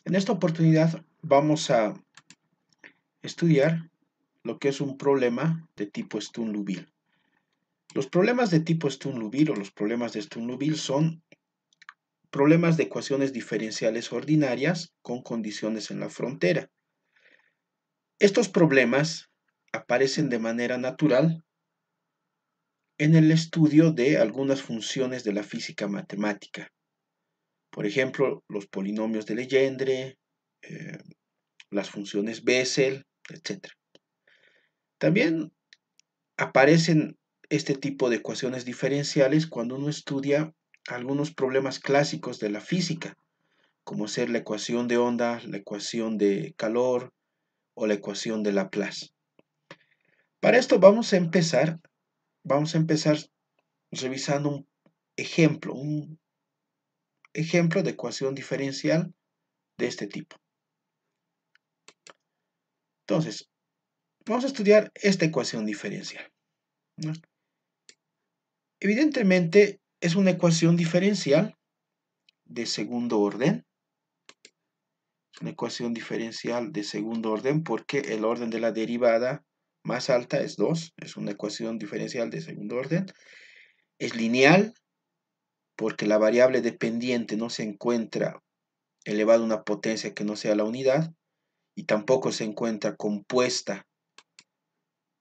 En esta oportunidad vamos a estudiar lo que es un problema de tipo Sturm-Liouville. Los problemas de tipo Sturm-Liouville o los problemas de Sturm-Liouville son problemas de ecuaciones diferenciales ordinarias con condiciones en la frontera. Estos problemas aparecen de manera natural en el estudio de algunas funciones de la física matemática. Por ejemplo, los polinomios de Legendre, las funciones Bessel, etc. También aparecen este tipo de ecuaciones diferenciales cuando uno estudia algunos problemas clásicos de la física, como ser la ecuación de onda, la ecuación de calor o la ecuación de Laplace. Para esto vamos a empezar revisando un ejemplo de ecuación diferencial de este tipo. Entonces, vamos a estudiar esta ecuación diferencial, ¿no? Evidentemente, es una ecuación diferencial de segundo orden. Es una ecuación diferencial de segundo orden porque el orden de la derivada más alta es 2. Es una ecuación diferencial de segundo orden. Es lineal porque la variable dependiente no se encuentra elevada a una potencia que no sea la unidad y tampoco se encuentra compuesta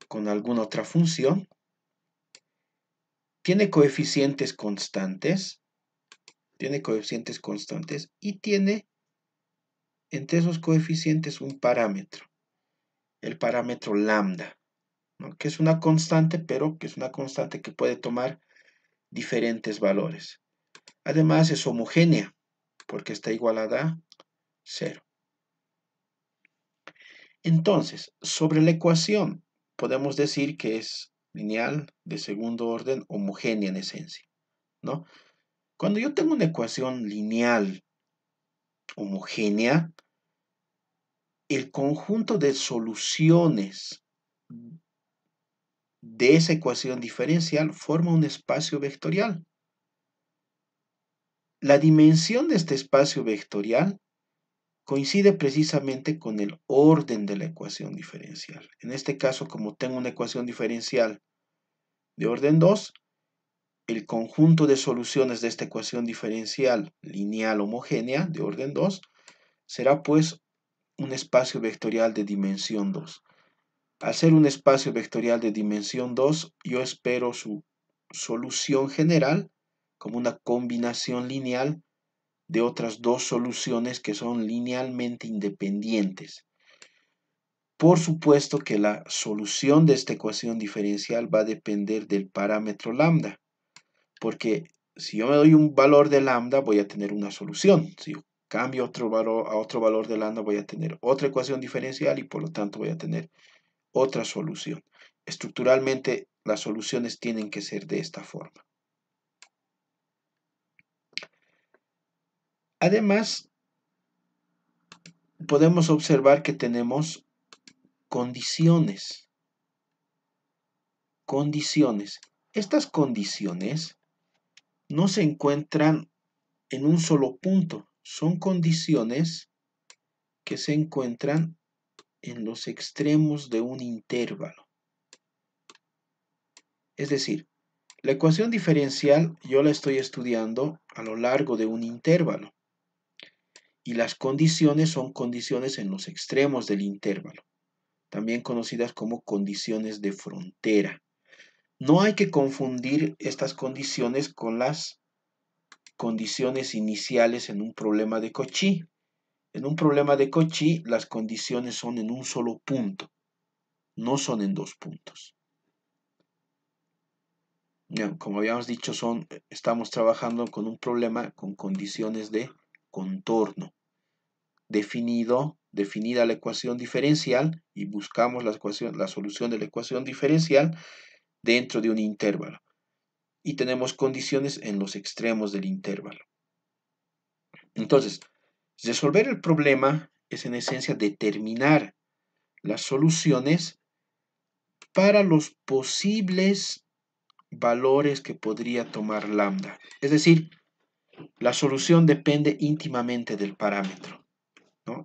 con alguna otra función. Tiene coeficientes constantes y tiene entre esos coeficientes un parámetro, el parámetro lambda, ¿no? Que es una constante, pero que es una constante que puede tomar diferentes valores. Además es homogénea porque está igualada a 0. Entonces, sobre la ecuación podemos decir que es lineal, de segundo orden, homogénea en esencia, ¿no? Cuando yo tengo una ecuación lineal homogénea, el conjunto de soluciones de esa ecuación diferencial forma un espacio vectorial. La dimensión de este espacio vectorial coincide precisamente con el orden de la ecuación diferencial. En este caso, como tengo una ecuación diferencial de orden 2, el conjunto de soluciones de esta ecuación diferencial lineal homogénea de orden 2 será pues un espacio vectorial de dimensión 2. Al ser un espacio vectorial de dimensión 2, yo espero su solución general como una combinación lineal de otras dos soluciones que son linealmente independientes. Por supuesto que la solución de esta ecuación diferencial va a depender del parámetro lambda, porque si yo me doy un valor de lambda voy a tener una solución. Si yo cambio otro valor a otro valor de lambda voy a tener otra ecuación diferencial y por lo tanto voy a tener otra solución. Estructuralmente las soluciones tienen que ser de esta forma. Además, podemos observar que tenemos condiciones. Estas condiciones no se encuentran en un solo punto. Son condiciones que se encuentran en los extremos de un intervalo. Es decir, la ecuación diferencial yo la estoy estudiando a lo largo de un intervalo. Y las condiciones son condiciones en los extremos del intervalo, también conocidas como condiciones de frontera. No hay que confundir estas condiciones con las condiciones iniciales en un problema de Cauchy. En un problema de Cauchy, las condiciones son en un solo punto, no son en dos puntos. Como habíamos dicho, estamos trabajando con un problema con condiciones de contorno. Definida la ecuación diferencial y buscamos la solución de la ecuación diferencial dentro de un intervalo. Y tenemos condiciones en los extremos del intervalo. Entonces, resolver el problema es en esencia determinar las soluciones para los posibles valores que podría tomar lambda. Es decir, la solución depende íntimamente del parámetro.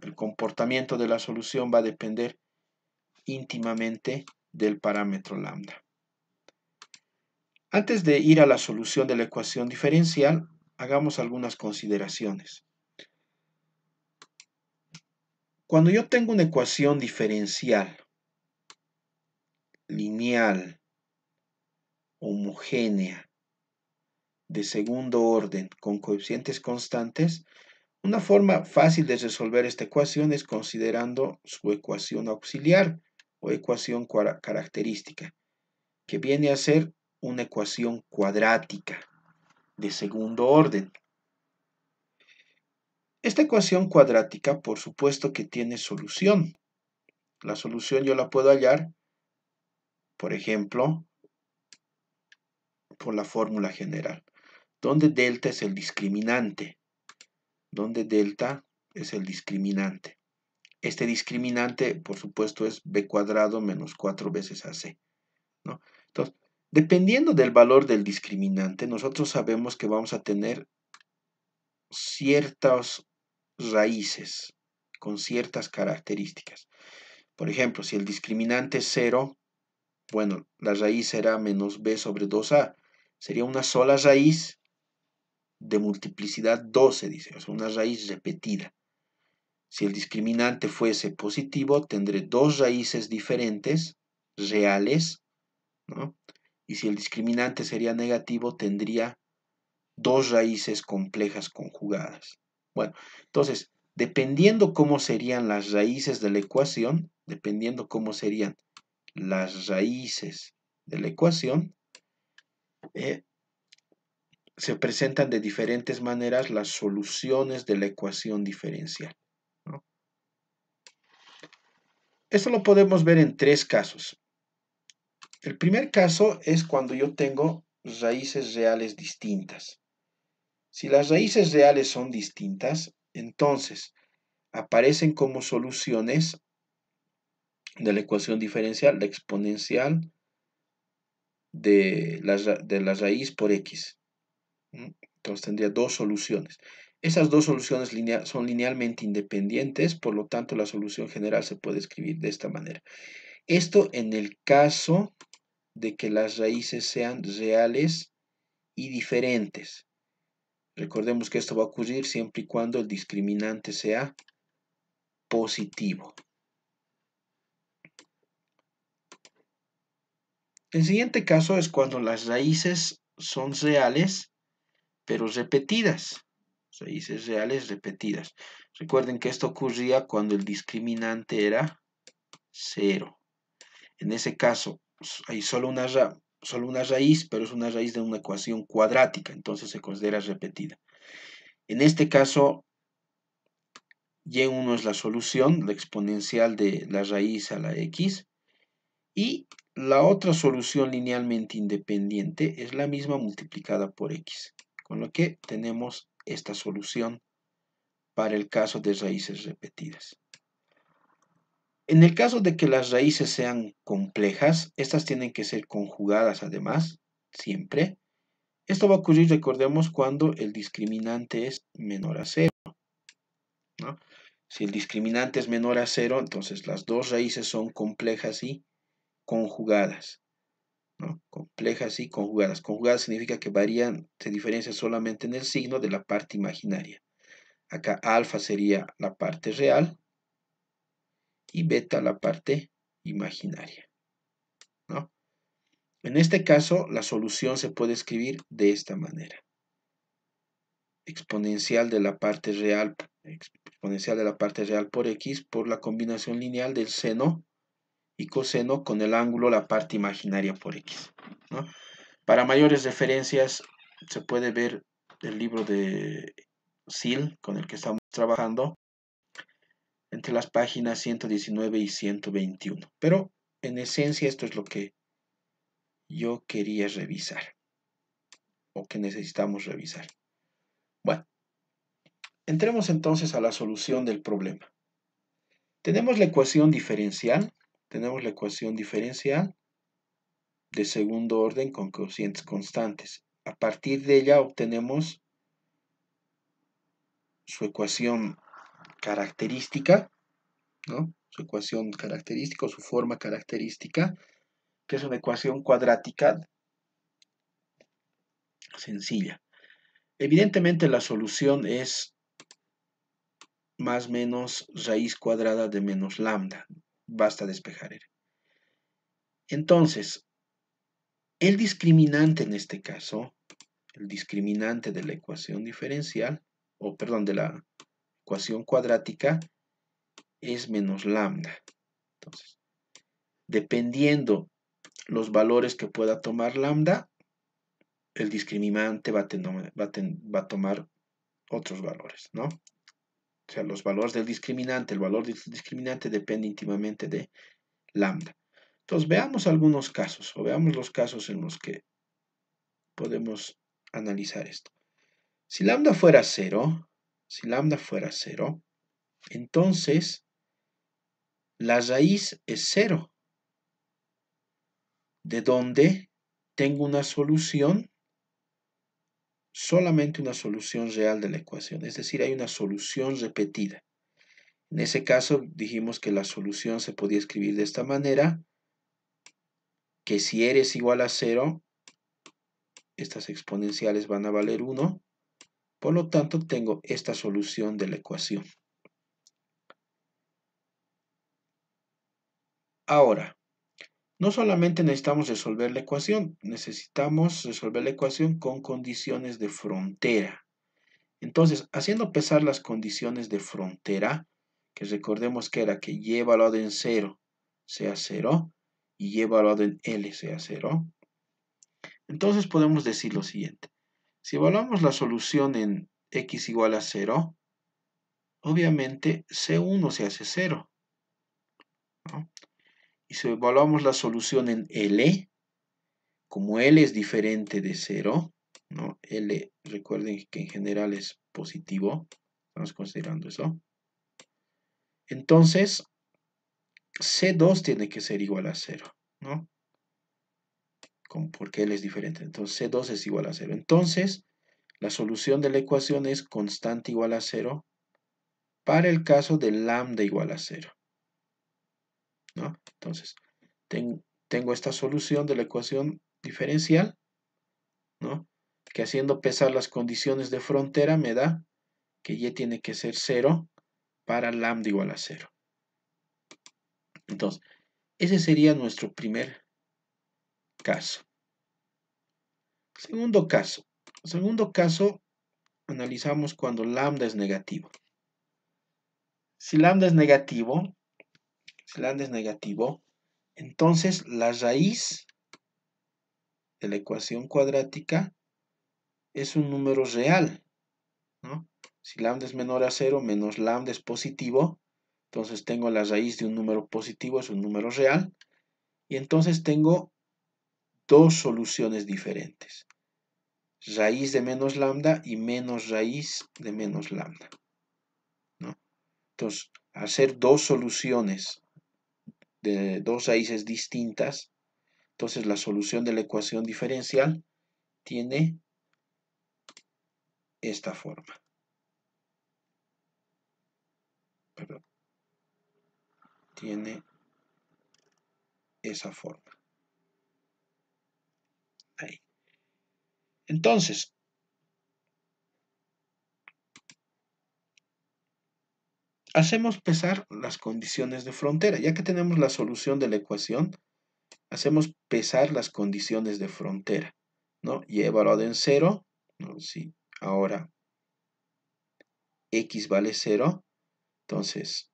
el comportamiento de la solución va a depender íntimamente del parámetro lambda. Antes de ir a la solución de la ecuación diferencial, hagamos algunas consideraciones. Cuando yo tengo una ecuación diferencial, lineal, homogénea, de segundo orden, con coeficientes constantes, una forma fácil de resolver esta ecuación es considerando su ecuación auxiliar o ecuación característica, que viene a ser una ecuación cuadrática de segundo orden. Esta ecuación cuadrática, por supuesto que tiene solución. La solución yo la puedo hallar, por ejemplo, por la fórmula general, donde delta es el discriminante. Este discriminante, por supuesto, es b cuadrado menos 4 veces ac, ¿no? Entonces, dependiendo del valor del discriminante, nosotros sabemos que vamos a tener ciertas raíces con ciertas características. Por ejemplo, si el discriminante es 0, bueno, la raíz será menos b sobre 2a. Sería una sola raíz de multiplicidad 12, dice, o sea, una raíz repetida. Si el discriminante fuese positivo, tendré dos raíces diferentes, reales, ¿no? Y si el discriminante sería negativo, tendría dos raíces complejas conjugadas. Bueno, entonces, dependiendo cómo serían las raíces de la ecuación, se presentan de diferentes maneras las soluciones de la ecuación diferencial, ¿no? Esto lo podemos ver en tres casos. El primer caso es cuando yo tengo raíces reales distintas. Si las raíces reales son distintas, entonces aparecen como soluciones de la ecuación diferencial la exponencial de la raíz por x. Entonces tendría dos soluciones. Esas dos soluciones son linealmente independientes, por lo tanto la solución general se puede escribir de esta manera. Esto en el caso de que las raíces sean reales y diferentes. Recordemos que esto va a ocurrir siempre y cuando el discriminante sea positivo. El siguiente caso es cuando las raíces son reales, pero repetidas. Raíces reales repetidas. Recuerden que esto ocurría cuando el discriminante era 0. En ese caso hay solo una raíz, pero es una raíz de una ecuación cuadrática, entonces se considera repetida. En este caso, y1 es la solución, la exponencial de la raíz a la x, y la otra solución linealmente independiente es la misma multiplicada por x, con lo que tenemos esta solución para el caso de raíces repetidas. En el caso de que las raíces sean complejas, estas tienen que ser conjugadas además, siempre. Esto va a ocurrir, recordemos, cuando el discriminante es menor a 0, ¿no? Si el discriminante es menor a 0, entonces las dos raíces son complejas y conjugadas, ¿no? Complejas y conjugadas. Conjugadas significa que se diferencian solamente en el signo de la parte imaginaria. Acá alfa sería la parte real y beta la parte imaginaria, ¿no? En este caso, la solución se puede escribir de esta manera. Exponencial de la parte real por x por la combinación lineal del seno y coseno con el ángulo la parte imaginaria por x, ¿no? Para mayores referencias se puede ver el libro de SIL con el que estamos trabajando entre las páginas 119 y 121. Pero en esencia esto es lo que yo quería revisar o que necesitamos revisar. Bueno, entremos entonces a la solución del problema. Tenemos la ecuación diferencial de segundo orden con coeficientes constantes. A partir de ella obtenemos su ecuación característica, ¿no? Su ecuación característica o su forma característica, que es una ecuación cuadrática sencilla. Evidentemente la solución es más menos raíz cuadrada de menos lambda. Basta despejar. Entonces, el discriminante en este caso, el discriminante de la ecuación diferencial, o perdón, de la ecuación cuadrática, es menos lambda. Entonces, dependiendo los valores que pueda tomar lambda, el discriminante va a tomar otros valores, ¿no? O sea, los valores del discriminante, el valor del discriminante depende íntimamente de lambda. Entonces, veamos algunos casos, o veamos los casos en los que podemos analizar esto. Si lambda fuera 0, entonces la raíz es 0, de donde tengo una solución, solamente una solución real de la ecuación, es decir, hay una solución repetida. En ese caso dijimos que la solución se podía escribir de esta manera, que si r es igual a 0, estas exponenciales van a valer 1, por lo tanto tengo esta solución de la ecuación. Ahora, no solamente necesitamos resolver la ecuación, necesitamos resolver la ecuación con condiciones de frontera. Entonces, haciendo pesar las condiciones de frontera, que recordemos que era que y evaluado en 0 sea 0 y y evaluado en L sea 0, entonces podemos decir lo siguiente. Si evaluamos la solución en x igual a 0, obviamente C1 se hace 0, ¿no? Y si evaluamos la solución en L, como L es diferente de 0, ¿no? L, recuerden que en general es positivo, estamos considerando eso. Entonces, C2 tiene que ser igual a 0, ¿no? Porque L es diferente. Entonces, C2 es igual a 0. Entonces, la solución de la ecuación es constante igual a 0 para el caso de lambda igual a 0, ¿no? Entonces, tengo esta solución de la ecuación diferencial, ¿no? Que haciendo pesar las condiciones de frontera me da que y tiene que ser 0 para lambda igual a 0. Entonces, ese sería nuestro primer caso. Segundo caso, analizamos cuando lambda es negativo. Si lambda es negativo, entonces la raíz de la ecuación cuadrática es un número real, ¿no? Si lambda es menor a 0, menos lambda es positivo, entonces tengo la raíz de un número positivo, es un número real, y entonces tengo dos soluciones diferentes. Raíz de menos lambda y menos raíz de menos lambda, ¿no? Entonces, al ser dos soluciones de dos raíces distintas, entonces la solución de la ecuación diferencial tiene esta forma. Perdón. Tiene esa forma. Ahí. Entonces, hacemos pesar las condiciones de frontera. Ya que tenemos la solución de la ecuación, hacemos pesar las condiciones de frontera, ¿no? Y evaluado en 0, ¿no? Si ahora x vale 0, entonces,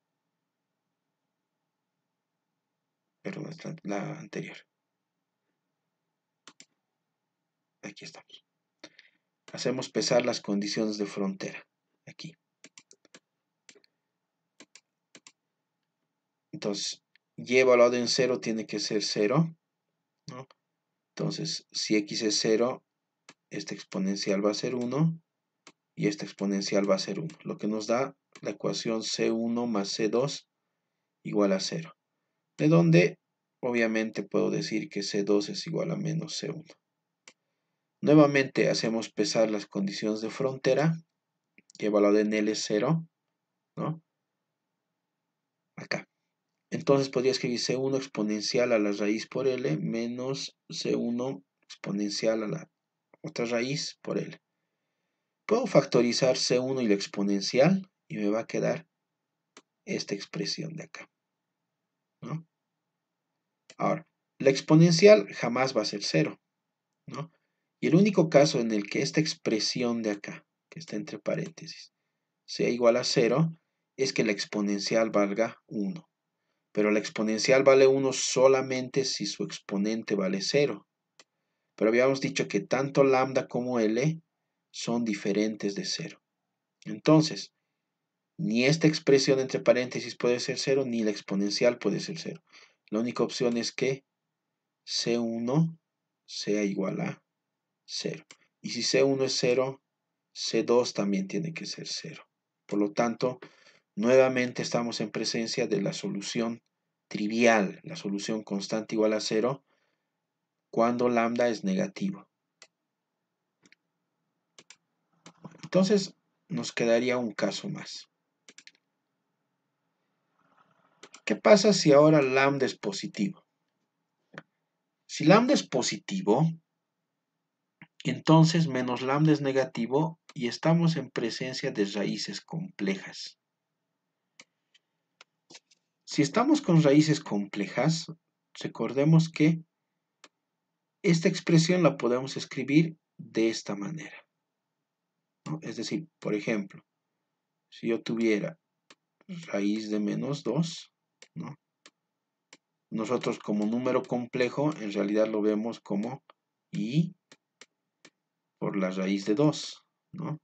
perdón, la anterior. Aquí estamos. Hacemos pesar las condiciones de frontera. Aquí. Entonces, y evaluado en 0 tiene que ser 0, ¿no? Entonces, si x es 0, esta exponencial va a ser 1 y esta exponencial va a ser 1, lo que nos da la ecuación C1 más C2 igual a 0, de donde obviamente puedo decir que C2 es igual a menos C1. Nuevamente hacemos pesar las condiciones de frontera, que evaluado en L es 0, ¿no? acá. Entonces podría escribir C1 exponencial a la raíz por L menos C1 exponencial a la otra raíz por L. Puedo factorizar C1 y la exponencial y me va a quedar esta expresión de acá, ¿no? Ahora, la exponencial jamás va a ser 0, ¿no? Y el único caso en el que esta expresión de acá, que está entre paréntesis, sea igual a 0, es que la exponencial valga 1. Pero la exponencial vale 1 solamente si su exponente vale 0. Pero habíamos dicho que tanto lambda como L son diferentes de 0. Entonces, ni esta expresión entre paréntesis puede ser 0, ni la exponencial puede ser 0. La única opción es que C1 sea igual a 0. Y si C1 es 0, C2 también tiene que ser 0. Por lo tanto, nuevamente estamos en presencia de la solución trivial, la solución constante igual a 0, cuando lambda es negativo. Entonces, nos quedaría un caso más. ¿Qué pasa si ahora lambda es positivo? Si lambda es positivo, entonces menos lambda es negativo y estamos en presencia de raíces complejas. Si estamos con raíces complejas, recordemos que esta expresión la podemos escribir de esta manera, ¿no? Es decir, por ejemplo, si yo tuviera raíz de menos 2, ¿no? Nosotros como número complejo en realidad lo vemos como i por la raíz de 2, ¿no?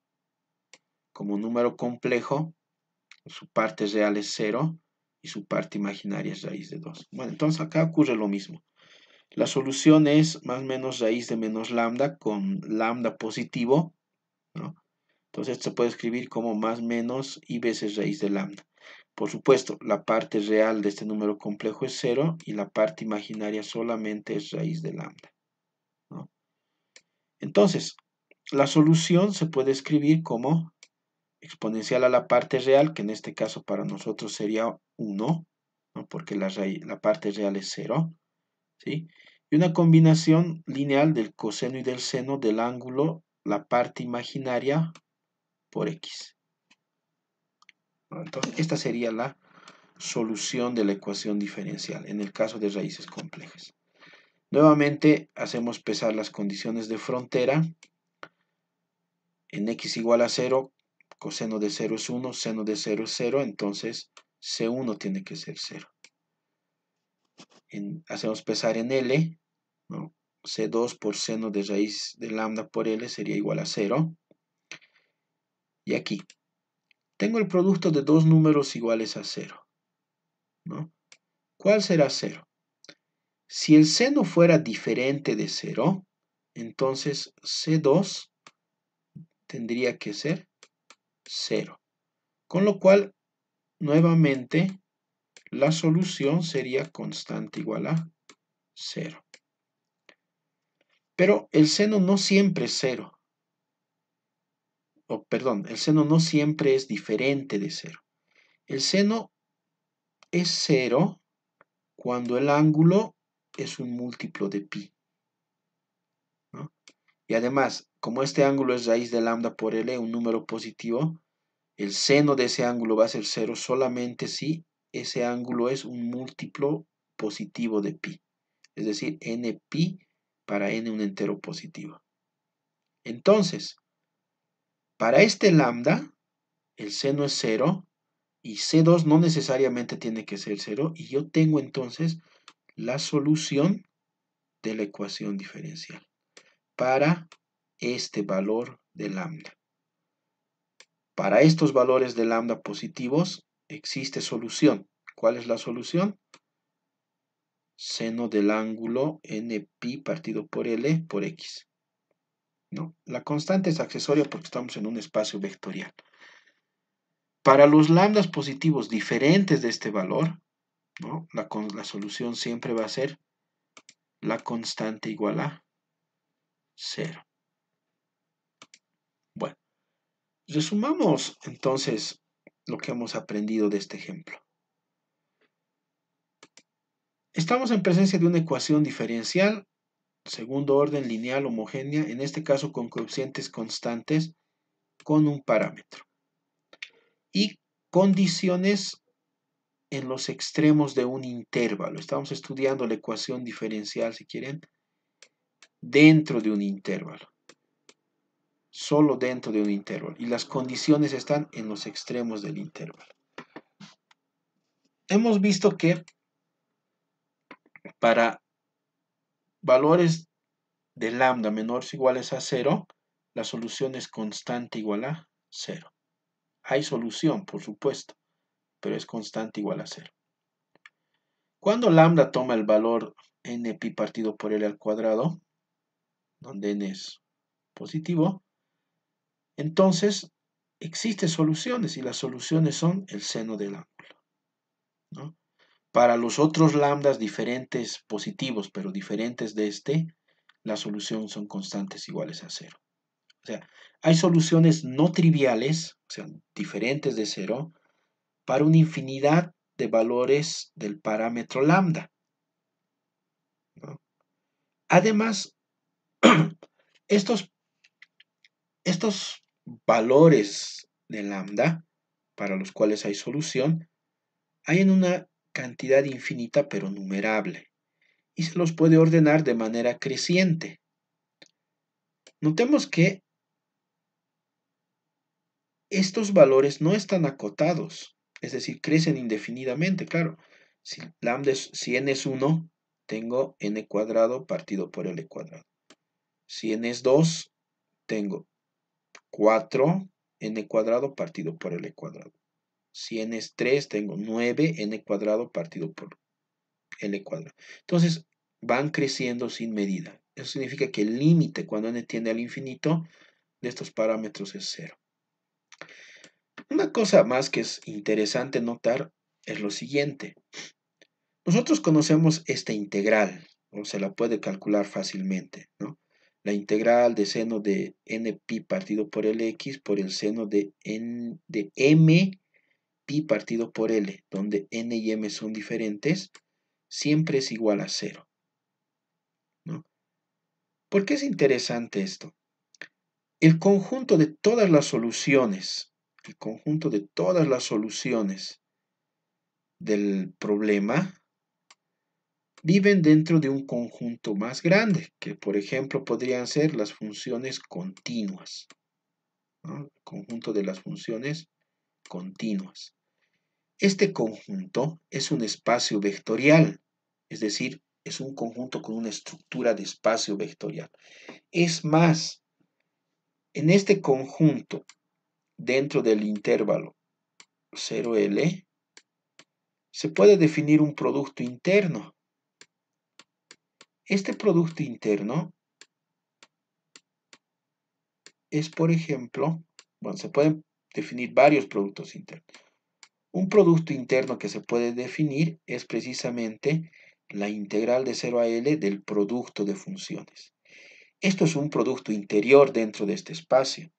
Como número complejo, su parte real es 0 y su parte imaginaria es raíz de 2. Bueno, entonces acá ocurre lo mismo. La solución es más o menos raíz de menos lambda con lambda positivo, ¿no? Entonces esto se puede escribir como más menos i veces raíz de lambda. Por supuesto, la parte real de este número complejo es 0 y la parte imaginaria solamente es raíz de lambda, ¿no? Entonces, la solución se puede escribir como exponencial a la parte real, que en este caso para nosotros sería 1, ¿no? Porque la parte real es 0, ¿sí? Y una combinación lineal del coseno y del seno del ángulo, la parte imaginaria, por x. Entonces, esta sería la solución de la ecuación diferencial en el caso de raíces complejas. Nuevamente hacemos pesar las condiciones de frontera. En x igual a 0, coseno de 0 es 1, seno de 0 es 0, entonces C1 tiene que ser 0. Hacemos pesar en L, ¿no? C2 por seno de raíz de lambda por L sería igual a 0. Y aquí, tengo el producto de dos números iguales a 0, ¿no? ¿Cuál será 0? Si el seno fuera diferente de 0, entonces C2 tendría que ser 0. Con lo cual, nuevamente, la solución sería constante igual a 0. Pero el seno no siempre es 0. Perdón, el seno no siempre es diferente de 0. El seno es 0 cuando el ángulo es un múltiplo de pi, ¿no? Y además, como este ángulo es raíz de lambda por L, un número positivo, el seno de ese ángulo va a ser 0 solamente si ese ángulo es un múltiplo positivo de pi. Es decir, n pi para n un entero positivo. Entonces, para este lambda, el seno es 0 y C2 no necesariamente tiene que ser 0 y yo tengo entonces la solución de la ecuación diferencial para este valor de lambda. Para estos valores de lambda positivos existe solución. ¿Cuál es la solución? Seno del ángulo n pi partido por L por x, ¿no? La constante es accesoria porque estamos en un espacio vectorial. Para los lambdas positivos diferentes de este valor, ¿no? La solución siempre va a ser la constante igual a 0. Bueno, resumamos entonces lo que hemos aprendido de este ejemplo. Estamos en presencia de una ecuación diferencial, segundo orden, lineal, homogénea, en este caso con coeficientes constantes, con un parámetro. Y condiciones en los extremos de un intervalo. Estamos estudiando la ecuación diferencial, si quieren, dentro de un intervalo. Solo dentro de un intervalo. Y las condiciones están en los extremos del intervalo. Hemos visto que para valores de lambda menores o iguales a 0, la solución es constante igual a 0. Hay solución, por supuesto, pero es constante igual a 0. Cuando lambda toma el valor n pi partido por L al cuadrado, donde n es positivo, entonces existen soluciones y las soluciones son el seno del ángulo, ¿no? Para los otros lambdas diferentes positivos, pero diferentes de este, la solución son constantes iguales a 0. O sea, hay soluciones no triviales, o sea, diferentes de 0, para una infinidad de valores del parámetro lambda, ¿no? Además, estos valores de lambda, para los cuales hay solución, hay en una cantidad infinita pero numerable, y se los puede ordenar de manera creciente. Notemos que estos valores no están acotados, es decir, crecen indefinidamente, claro. Si n es 1, tengo n cuadrado partido por l cuadrado. Si n es 2, tengo 4 n cuadrado partido por l cuadrado. Si n es 3, tengo 9 n cuadrado partido por l cuadrado. Entonces, van creciendo sin medida. Eso significa que el límite cuando n tiende al infinito de estos parámetros es 0. Una cosa más que es interesante notar es lo siguiente. Nosotros conocemos esta integral, o se la puede calcular fácilmente, ¿no? La integral de seno de n pi partido por Lx por el seno de m pi partido por L, donde n y m son diferentes, siempre es igual a 0, ¿no? ¿Por qué es interesante esto? El conjunto de todas las soluciones, del problema viven dentro de un conjunto más grande, que por ejemplo podrían ser las funciones continuas, ¿no? El conjunto de las funciones continuas. Este conjunto es un espacio vectorial, es decir, es un conjunto con una estructura de espacio vectorial. Es más, en este conjunto, dentro del intervalo 0L, se puede definir un producto interno. Este producto interno es, por ejemplo, bueno, se pueden definir varios productos internos. Un producto interno que se puede definir es precisamente la integral de 0 a L del producto de funciones. Esto es un producto interior dentro de este espacio.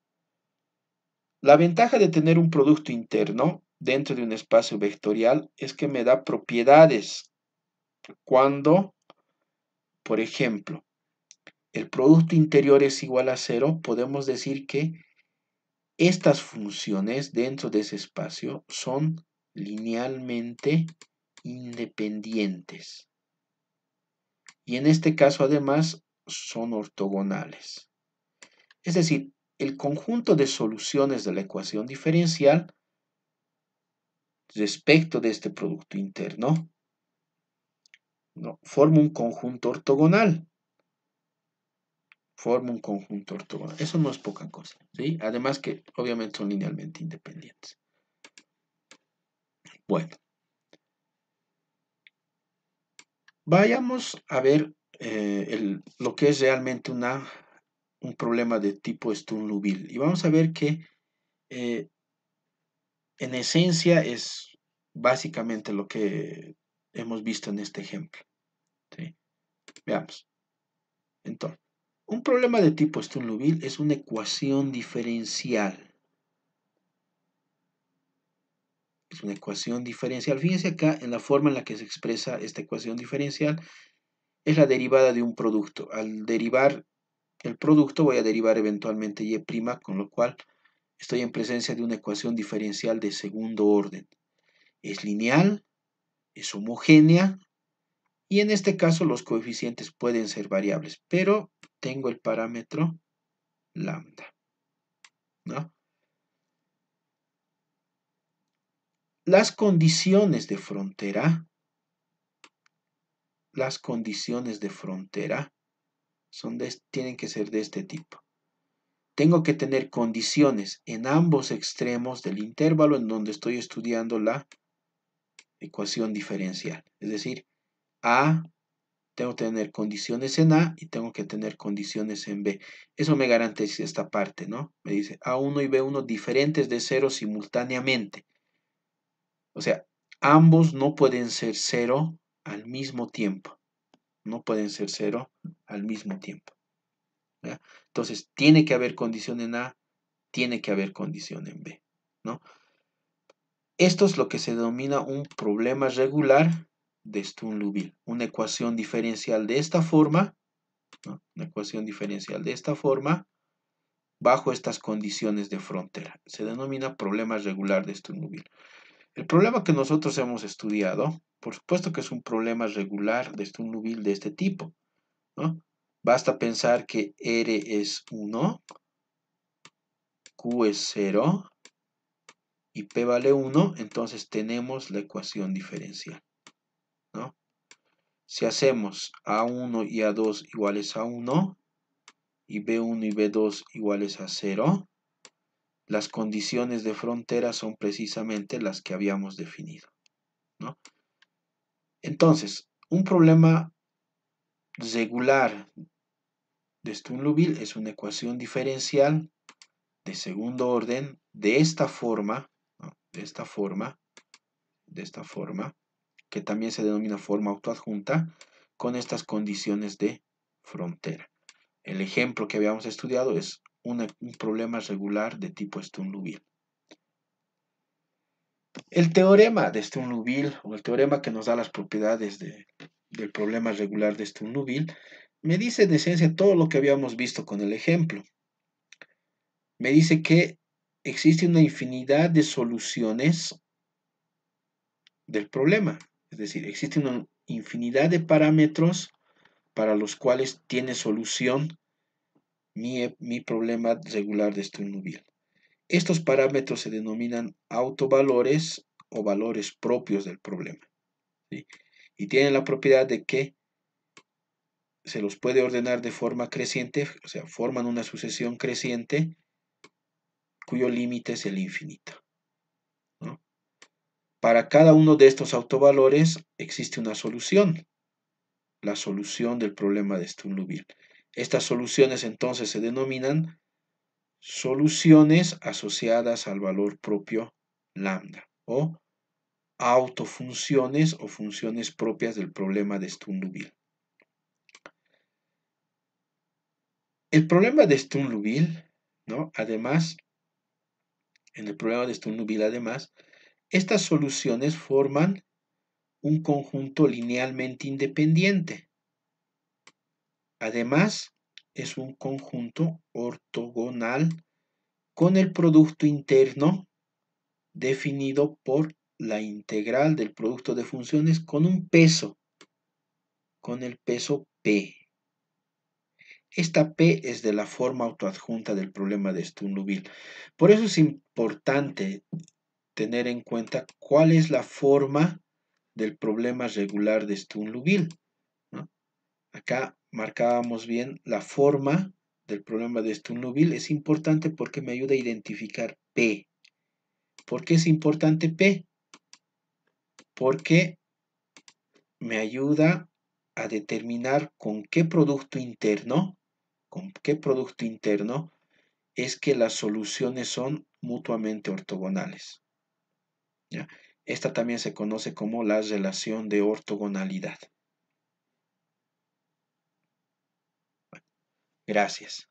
La ventaja de tener un producto interno dentro de un espacio vectorial es que me da propiedades cuando, por ejemplo, el producto interior es igual a 0, podemos decir que estas funciones dentro de ese espacio son linealmente independientes. Y en este caso además son ortogonales. Es decir, el conjunto de soluciones de la ecuación diferencial respecto de este producto interno, ¿no?, forma un conjunto ortogonal. Eso no es poca cosa, ¿sí? Además que obviamente son linealmente independientes. Bueno, vayamos a ver lo que es realmente un problema de tipo Sturm-Liouville. Y vamos a ver que en esencia es básicamente lo que hemos visto en este ejemplo, ¿sí? Veamos. Entonces, un problema de tipo Sturm-Liouville es una ecuación diferencial. una ecuación diferencial. Fíjense acá en la forma en la que se expresa esta ecuación diferencial, es la derivada de un producto. Al derivar el producto voy a derivar eventualmente y', con lo cual estoy en presencia de una ecuación diferencial de segundo orden. Es lineal, es homogénea, y en este caso los coeficientes pueden ser variables, pero tengo el parámetro lambda, ¿no? Las condiciones de frontera tienen que ser de este tipo. Tengo que tener condiciones en ambos extremos del intervalo en donde estoy estudiando la ecuación diferencial. Es decir, tengo que tener condiciones en A y tengo que tener condiciones en B. Eso me garantiza esta parte, ¿no? Me dice A1 y B1 diferentes de 0 simultáneamente. O sea, ambos no pueden ser 0 al mismo tiempo. No pueden ser 0 al mismo tiempo. ¿Ya? Entonces, tiene que haber condición en A, tiene que haber condición en B, ¿no? Esto es lo que se denomina un problema regular de Sturm-Liouville. Una ecuación diferencial de esta forma, ¿no? Una ecuación diferencial de esta forma, bajo estas condiciones de frontera. Se denomina problema regular de Sturm-Liouville. El problema que nosotros hemos estudiado, por supuesto que es un problema regular de Sturm-Liouville de este tipo, ¿no? Basta pensar que R es 1, Q es 0 y P vale 1, entonces tenemos la ecuación diferencial, ¿no? Si hacemos A1 y A2 iguales a 1 y B1 y B2 iguales a 0, las condiciones de frontera son precisamente las que habíamos definido, ¿no? Entonces, un problema regular de Sturm-Liouville es una ecuación diferencial de segundo orden de esta forma, ¿no? de esta forma, que también se denomina forma autoadjunta, con estas condiciones de frontera. El ejemplo que habíamos estudiado es un problema regular de tipo Sturm-Liouville. El teorema de Sturm-Liouville, o el teorema que nos da las propiedades del problema regular de Sturm-Liouville, me dice en esencia todo lo que habíamos visto con el ejemplo. Me dice que existe una infinidad de soluciones del problema. Es decir, existe una infinidad de parámetros para los cuales tiene solución mi problema regular de Sturm-Liouville. Estos parámetros se denominan autovalores o valores propios del problema, ¿sí? Y tienen la propiedad de que se los puede ordenar de forma creciente, o sea, forman una sucesión creciente cuyo límite es el infinito, ¿no? Para cada uno de estos autovalores existe una solución, la solución del problema de Sturm-Liouville. Estas soluciones entonces se denominan soluciones asociadas al valor propio lambda o autofunciones o funciones propias del problema de Sturm-Liouville. El problema de Sturm-Liouville, ¿no? Además, en el problema de Sturm-Liouville, además, estas soluciones forman un conjunto linealmente independiente. Además, es un conjunto ortogonal con el producto interno definido por la integral del producto de funciones con un peso, con el peso P. Esta P es de la forma autoadjunta del problema de Sturm-Liouville. Por eso es importante tener en cuenta cuál es la forma del problema regular de Sturm-Liouville, ¿no? Acá marcábamos bien la forma del problema de Sturm-Liouville. Es importante porque me ayuda a identificar P. ¿Por qué es importante P? Porque me ayuda a determinar con qué producto interno es que las soluciones son mutuamente ortogonales, ¿ya? Esta también se conoce como la relación de ortogonalidad. Gracias.